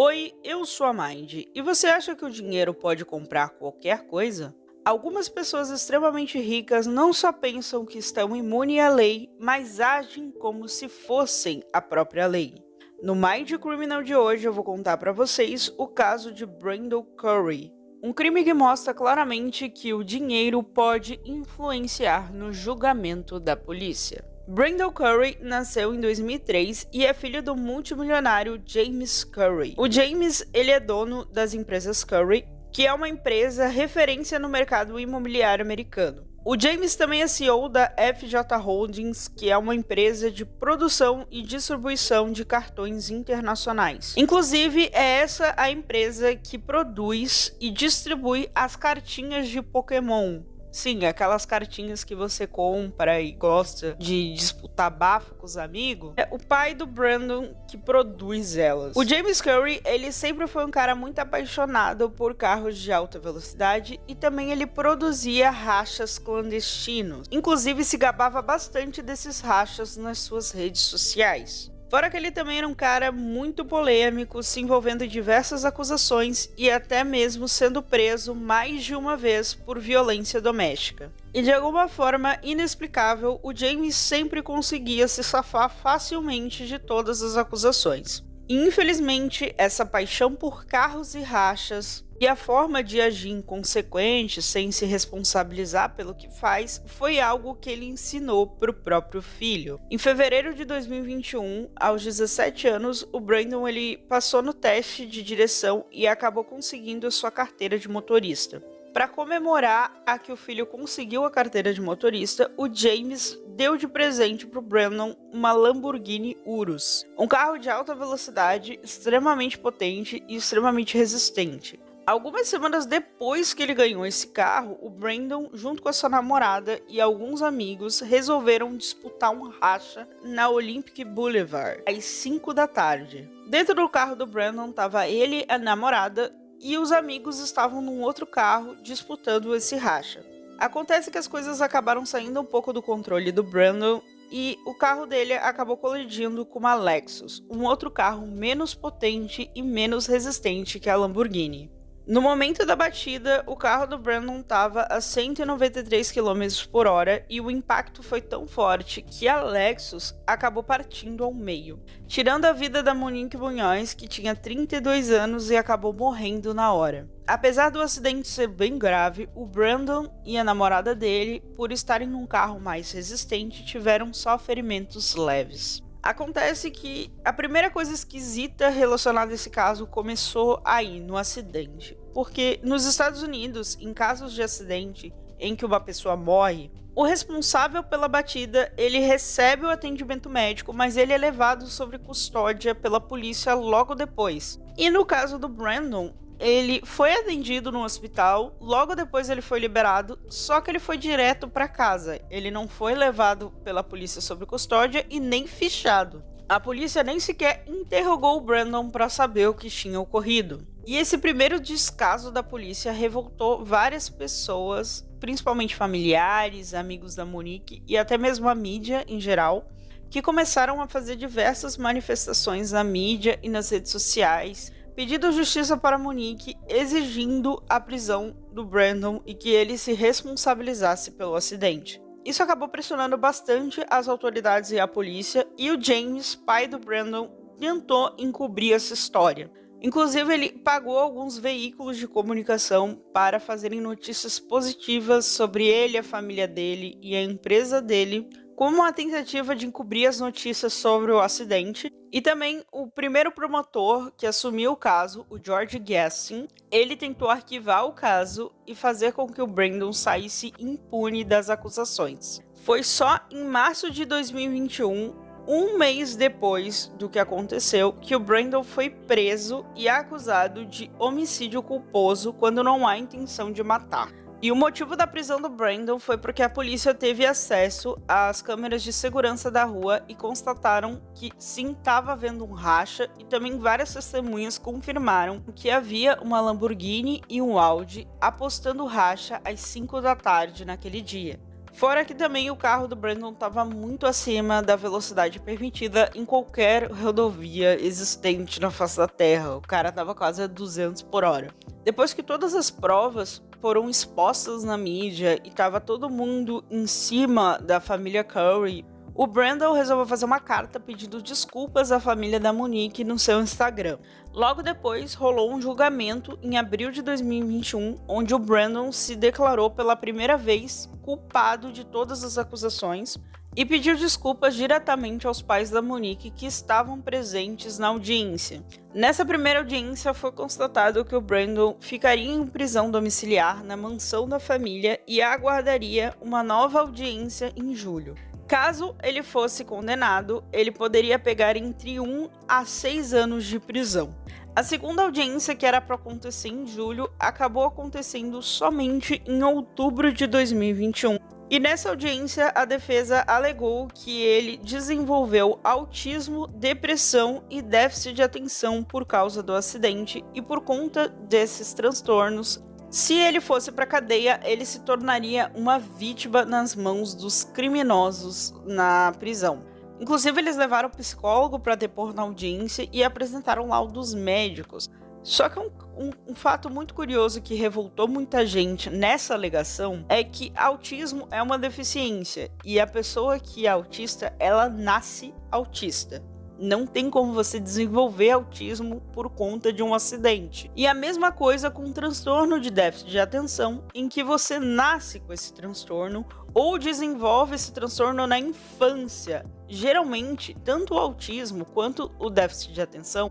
Oi, eu sou a Mind, e você acha que o dinheiro pode comprar qualquer coisa? Algumas pessoas extremamente ricas não só pensam que estão imunes à lei, mas agem como se fossem a própria lei. No Mind Criminal de hoje eu vou contar para vocês o caso de Brandon Curry, um crime que mostra claramente que o dinheiro pode influenciar no julgamento da polícia. Brandon Curry nasceu em 2003 e é filho do multimilionário James Curry. O James, ele é dono das empresas Curry, que é uma empresa referência no mercado imobiliário americano. O James também é CEO da FJ Holdings, que é uma empresa de produção e distribuição de cartões internacionais. Inclusive, é essa a empresa que produz e distribui as cartinhas de Pokémon. Sim, aquelas cartinhas que você compra e gosta de disputar bafo com os amigos. É o pai do Brandon que produz elas. O James Curry, ele sempre foi um cara muito apaixonado por carros de alta velocidade e também ele produzia rachas clandestinos. Inclusive se gabava bastante desses rachas nas suas redes sociais. Fora que ele também era um cara muito polêmico, se envolvendo em diversas acusações e até mesmo sendo preso mais de uma vez por violência doméstica. E de alguma forma inexplicável, o James sempre conseguia se safar facilmente de todas as acusações. E, infelizmente, essa paixão por carros e rachas e a forma de agir inconsequente, sem se responsabilizar pelo que faz, foi algo que ele ensinou para o próprio filho. Em fevereiro de 2021, aos 17 anos, o Brandon ele passou no teste de direção e acabou conseguindo a sua carteira de motorista. Para comemorar a que o filho conseguiu a carteira de motorista, o James deu de presente para o Brandon uma Lamborghini Urus, um carro de alta velocidade, extremamente potente e extremamente resistente. Algumas semanas depois que ele ganhou esse carro, o Brandon, junto com a sua namorada e alguns amigos, resolveram disputar um racha na Olympic Boulevard, às 5 da tarde. Dentro do carro do Brandon estava ele, a namorada, e os amigos estavam num outro carro disputando esse racha. Acontece que as coisas acabaram saindo um pouco do controle do Brandon e o carro dele acabou colidindo com uma Lexus, um outro carro menos potente e menos resistente que a Lamborghini. No momento da batida, o carro do Brandon estava a 193 km por hora e o impacto foi tão forte que a Lexus acabou partindo ao meio, tirando a vida da Monique Munhoz, que tinha 32 anos e acabou morrendo na hora. Apesar do acidente ser bem grave, o Brandon e a namorada dele, por estarem num carro mais resistente, tiveram só ferimentos leves. Acontece que a primeira coisa esquisita relacionada a esse caso começou aí, no acidente. Porque nos Estados Unidos, em casos de acidente em que uma pessoa morre, o responsável pela batida, ele recebe o atendimento médico, mas ele é levado sob custódia pela polícia logo depois. E no caso do Brandon, ele foi atendido no hospital, logo depois ele foi liberado, só que ele foi direto para casa. Ele não foi levado pela polícia sob custódia e nem fichado. A polícia nem sequer interrogou o Brandon para saber o que tinha ocorrido. E esse primeiro descaso da polícia revoltou várias pessoas, principalmente familiares, amigos da Monique e até mesmo a mídia em geral, que começaram a fazer diversas manifestações na mídia e nas redes sociais, pedindo justiça para Monique, exigindo a prisão do Brandon e que ele se responsabilizasse pelo acidente. Isso acabou pressionando bastante as autoridades e a polícia, e o James, pai do Brandon, tentou encobrir essa história. Inclusive, ele pagou alguns veículos de comunicação para fazerem notícias positivas sobre ele, a família dele e a empresa dele, como uma tentativa de encobrir as notícias sobre o acidente. E também o primeiro promotor que assumiu o caso, o George Gassin, ele tentou arquivar o caso e fazer com que o Brandon saísse impune das acusações. Foi só em março de 2021, um mês depois do que aconteceu, que o Brandon foi preso e acusado de homicídio culposo quando não há intenção de matar. E o motivo da prisão do Brandon foi porque a polícia teve acesso às câmeras de segurança da rua e constataram que sim, estava havendo um racha, e também várias testemunhas confirmaram que havia uma Lamborghini e um Audi apostando racha às 5 da tarde naquele dia. Fora que também o carro do Brandon estava muito acima da velocidade permitida em qualquer rodovia existente na face da Terra. O cara estava quase a 200 por hora. Depois que todas as provas foram expostas na mídia e estava todo mundo em cima da família Curry, o Brandon resolveu fazer uma carta pedindo desculpas à família da Monique no seu Instagram. Logo depois, rolou um julgamento em abril de 2021, onde o Brandon se declarou pela primeira vez culpado de todas as acusações e pediu desculpas diretamente aos pais da Monique que estavam presentes na audiência. Nessa primeira audiência, foi constatado que o Brandon ficaria em prisão domiciliar na mansão da família e aguardaria uma nova audiência em julho. Caso ele fosse condenado, ele poderia pegar entre 1 a 6 anos de prisão. A segunda audiência, que era para acontecer em julho, acabou acontecendo somente em outubro de 2021. E nessa audiência, a defesa alegou que ele desenvolveu autismo, depressão e déficit de atenção por causa do acidente, e por conta desses transtornos, se ele fosse para a cadeia, ele se tornaria uma vítima nas mãos dos criminosos na prisão. Inclusive, eles levaram o psicólogo para depor na audiência e apresentaram laudos médicos. Só que um fato muito curioso que revoltou muita gente nessa alegação é que autismo é uma deficiência e a pessoa que é autista, ela nasce autista. Não tem como você desenvolver autismo por conta de um acidente. E a mesma coisa com transtorno de déficit de atenção, em que você nasce com esse transtorno ou desenvolve esse transtorno na infância. Geralmente, tanto o autismo quanto o déficit de atenção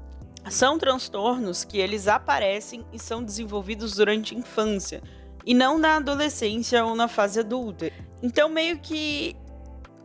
são transtornos que eles aparecem e são desenvolvidos durante a infância, e não na adolescência ou na fase adulta. Então, meio que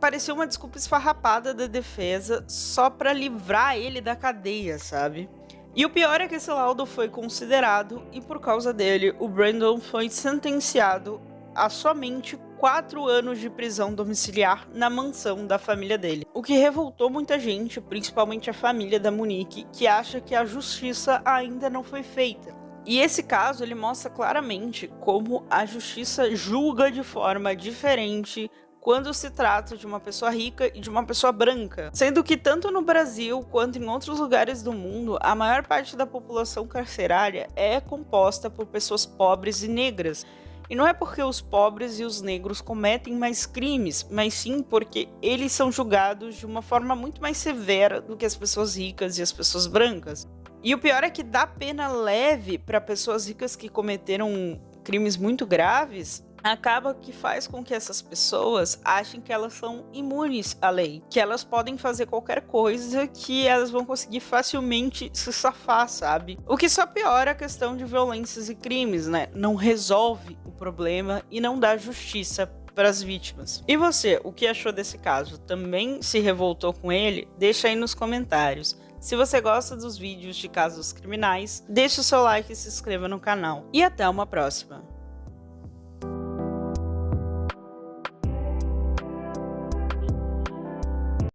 pareceu uma desculpa esfarrapada da defesa só para livrar ele da cadeia, sabe? E o pior é que esse laudo foi considerado e por causa dele, o Brandon foi sentenciado a somente 4 anos de prisão domiciliar na mansão da família dele. O que revoltou muita gente, principalmente a família da Monique, que acha que a justiça ainda não foi feita. E esse caso, ele mostra claramente como a justiça julga de forma diferente quando se trata de uma pessoa rica e de uma pessoa branca. Sendo que tanto no Brasil quanto em outros lugares do mundo, a maior parte da população carcerária é composta por pessoas pobres e negras. E não é porque os pobres e os negros cometem mais crimes, mas sim porque eles são julgados de uma forma muito mais severa do que as pessoas ricas e as pessoas brancas. E o pior é que dá pena leve para pessoas ricas que cometeram crimes muito graves, acaba que faz com que essas pessoas achem que elas são imunes à lei, que elas podem fazer qualquer coisa que elas vão conseguir facilmente se safar, sabe? O que só piora a questão de violências e crimes, né? Não resolve o problema e não dá justiça para as vítimas. E você, o que achou desse caso? Também se revoltou com ele? Deixa aí nos comentários. Se você gosta dos vídeos de casos criminais, deixe o seu like e se inscreva no canal. E até uma próxima!